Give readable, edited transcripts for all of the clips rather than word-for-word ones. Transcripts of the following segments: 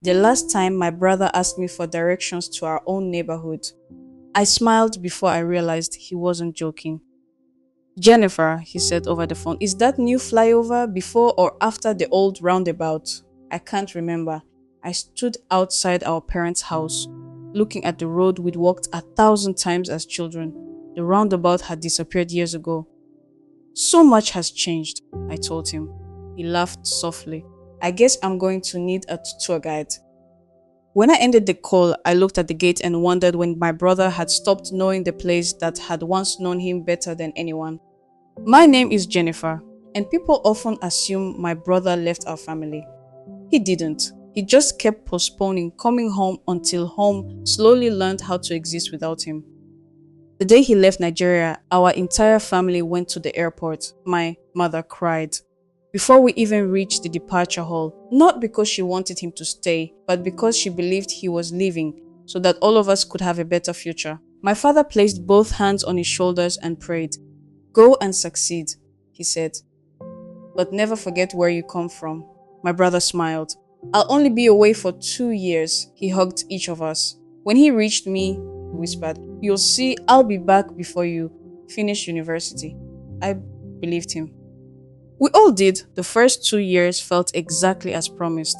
The last time my brother asked me for directions to our own neighborhood. I smiled before I realized he wasn't joking. Jennifer, he said over the phone, is that new flyover before or after the old roundabout? I can't remember. I stood outside our parents' house, looking at the road we'd walked 1,000 times as children. The roundabout had disappeared years ago. So much has changed, I told him. He laughed softly. I guess I'm going to need a tour guide. When I ended the call, I looked at the gate and wondered when my brother had stopped knowing the place that had once known him better than anyone. My name is Jennifer, and people often assume my brother left our family. He didn't. He just kept postponing coming home until home slowly learned how to exist without him. The day he left Nigeria, our entire family went to the airport. My mother cried. Before we even reached the departure hall, not because she wanted him to stay, but because she believed he was leaving, so that all of us could have a better future. My father placed both hands on his shoulders and prayed. Go and succeed, he said. But never forget where you come from. My brother smiled. I'll only be away for 2 years, he hugged each of us. When he reached me, he whispered, you'll see I'll be back before you finish university. I believed him. We all did. The first 2 years felt exactly as promised.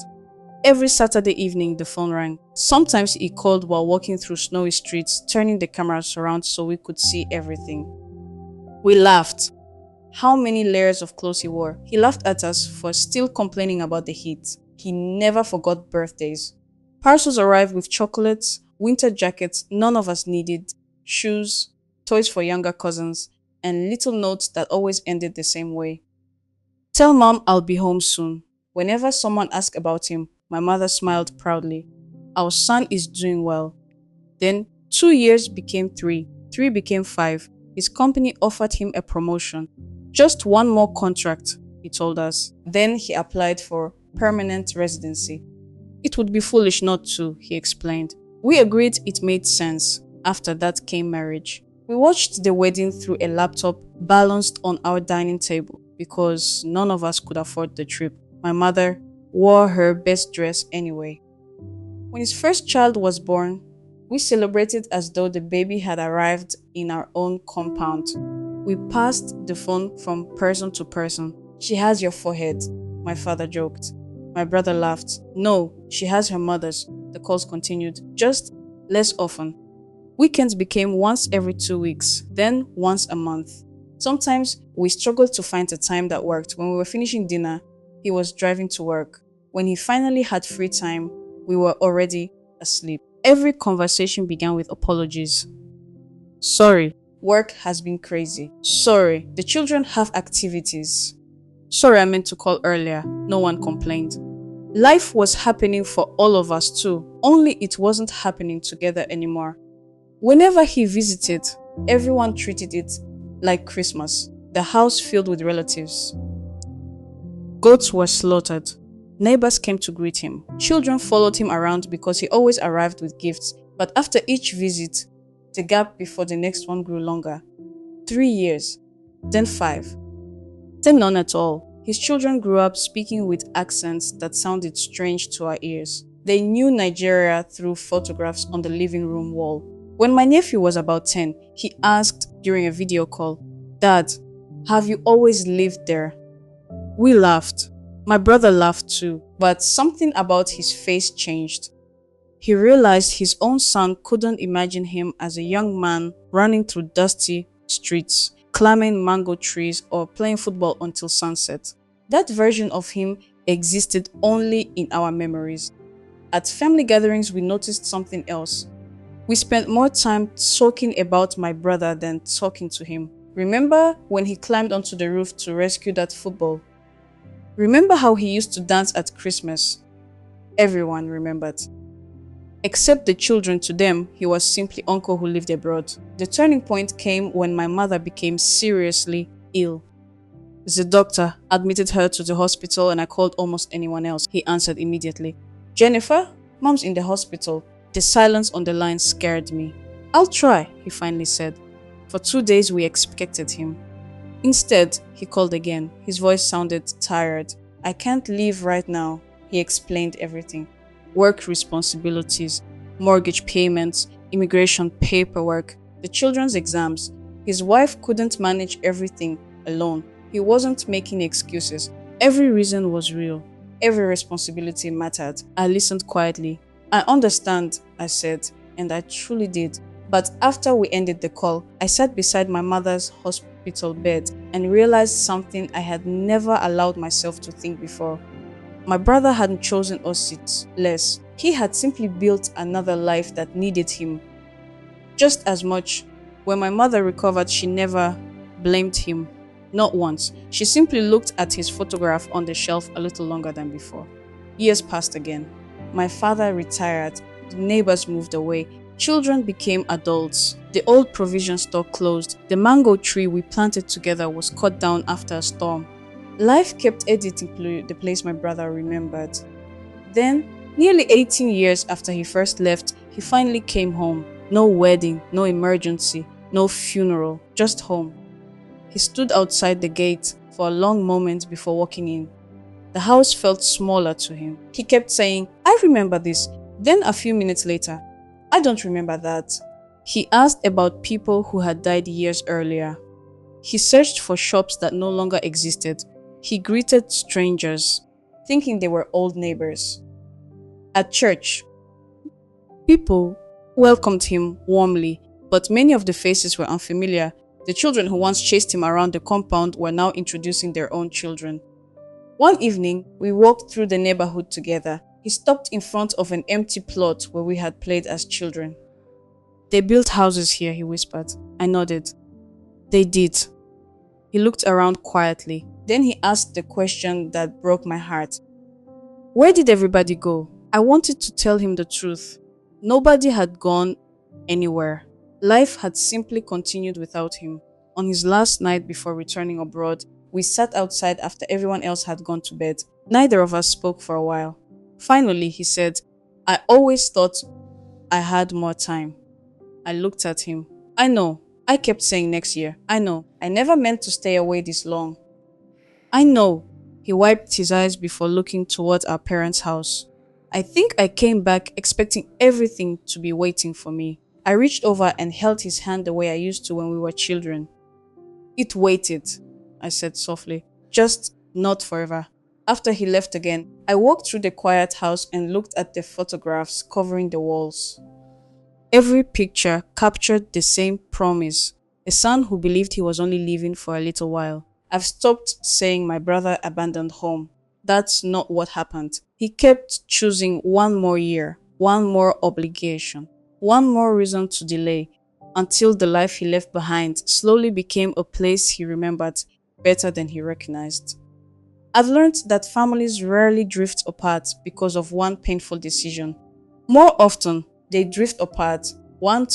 Every Saturday evening, the phone rang. Sometimes he called while walking through snowy streets, turning the cameras around so we could see everything. We laughed. How many layers of clothes he wore. He laughed at us for still complaining about the heat. He never forgot birthdays. Parcels arrived with chocolates, winter jackets none of us needed, shoes, toys for younger cousins, and little notes that always ended the same way. Tell mom I'll be home soon. Whenever someone asked about him, my mother smiled proudly. Our son is doing well. Then 2 years became three, three became five. His company offered him a promotion. Just one more contract, he told us. Then he applied for permanent residency. It would be foolish not to, he explained. We agreed it made sense. After that came marriage. We watched the wedding through a laptop balanced on our dining table because none of us could afford the trip. My mother wore her best dress anyway. When his first child was born, we celebrated as though the baby had arrived in our own compound. We passed the phone from person to person. She has your forehead, my father joked. My brother laughed. No, she has her mother's. The calls continued, just less often. Weekends became once every 2 weeks, then once a month. Sometimes we struggled to find a time that worked. When we were finishing dinner, he was driving to work. When he finally had free time, we were already asleep. Every conversation began with apologies. Sorry, work has been crazy. Sorry, the children have activities. Sorry, I meant to call earlier. No one complained. Life was happening for all of us too, only it wasn't happening together anymore. Whenever he visited, everyone treated it like Christmas. The house filled with relatives. Goats were slaughtered. Neighbors came to greet him. Children followed him around because he always arrived with gifts. But after each visit, the gap before the next one grew longer. 3 years, then 5, then none at all. His children grew up speaking with accents that sounded strange to our ears. They knew Nigeria through photographs on the living room wall. When my nephew was about 10, he asked during a video call, Dad, have you always lived there? We laughed. My brother laughed too, but something about his face changed. He realized his own son couldn't imagine him as a young man running through dusty streets, climbing mango trees, or playing football until sunset. That version of him existed only in our memories. At family gatherings, we noticed something else. We spent more time talking about my brother than talking to him. Remember when he climbed onto the roof to rescue that football? Remember how he used to dance at Christmas? Everyone remembered. Except the children. To them, he was simply uncle who lived abroad. The turning point came when my mother became seriously ill. The doctor admitted her to the hospital and I called almost anyone else. He answered immediately. Jennifer, mom's in the hospital. The silence on the line scared me. I'll try, he finally said. For 2 days we expected him. Instead, he called again. His voice sounded tired. I can't leave right now. He explained everything. work responsibilities, mortgage payments, immigration paperwork, the children's exams. His wife couldn't manage everything alone. He wasn't making excuses. Every reason was real. Every responsibility mattered. I listened quietly. I understand, I said, and I truly did. But after we ended the call, I sat beside my mother's hospital bed and realized something I had never allowed myself to think before. My brother hadn't chosen us it less. He had simply built another life that needed him just as much. When my mother recovered, she never blamed him. Not once. She simply looked at his photograph on the shelf a little longer than before. Years passed again. My father retired. The neighbors moved away. Children became adults. The old provision store closed. The mango tree we planted together was cut down after a storm. Life kept editing the place my brother remembered. Then, nearly 18 years after he first left, he finally came home. No wedding, no emergency, no funeral, just home. He stood outside the gate for a long moment before walking in. The house felt smaller to him. He kept saying, "I remember this." Then a few minutes later, "I don't remember that." He asked about people who had died years earlier. He searched for shops that no longer existed. He greeted strangers, thinking they were old neighbors. At church, people welcomed him warmly, but many of the faces were unfamiliar. The children who once chased him around the compound were now introducing their own children. One evening, we walked through the neighborhood together. He stopped in front of an empty plot where we had played as children. "They built houses here," he whispered. I nodded. "They did." He looked around quietly. Then he asked the question that broke my heart. "Where did everybody go?" I wanted to tell him the truth. Nobody had gone anywhere. Life had simply continued without him. On his last night before returning abroad, we sat outside after everyone else had gone to bed. Neither of us spoke for a while. Finally, he said, "I always thought I had more time." I looked at him. "I know. I kept saying next year. I know. I never meant to stay away this long." "I know." He wiped his eyes before looking toward our parents' house. "I think I came back expecting everything to be waiting for me." I reached over and held his hand the way I used to when we were children. "It waited," I said softly. "Just not forever." After he left again, I walked through the quiet house and looked at the photographs covering the walls. Every picture captured the same promise: a son who believed he was only leaving for a little while. I've stopped saying my brother abandoned home. That's not what happened. He kept choosing one more year, one more obligation, one more reason to delay, until the life he left behind slowly became a place he remembered better than he recognized. I've learned that families rarely drift apart because of one painful decision. More often, they drift apart one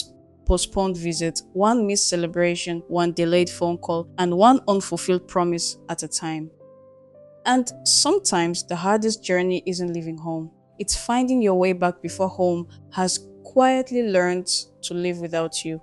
postponed visit, one missed celebration, one delayed phone call, and one unfulfilled promise at a time. And sometimes the hardest journey isn't leaving home. It's finding your way back before home has quietly learned to live without you.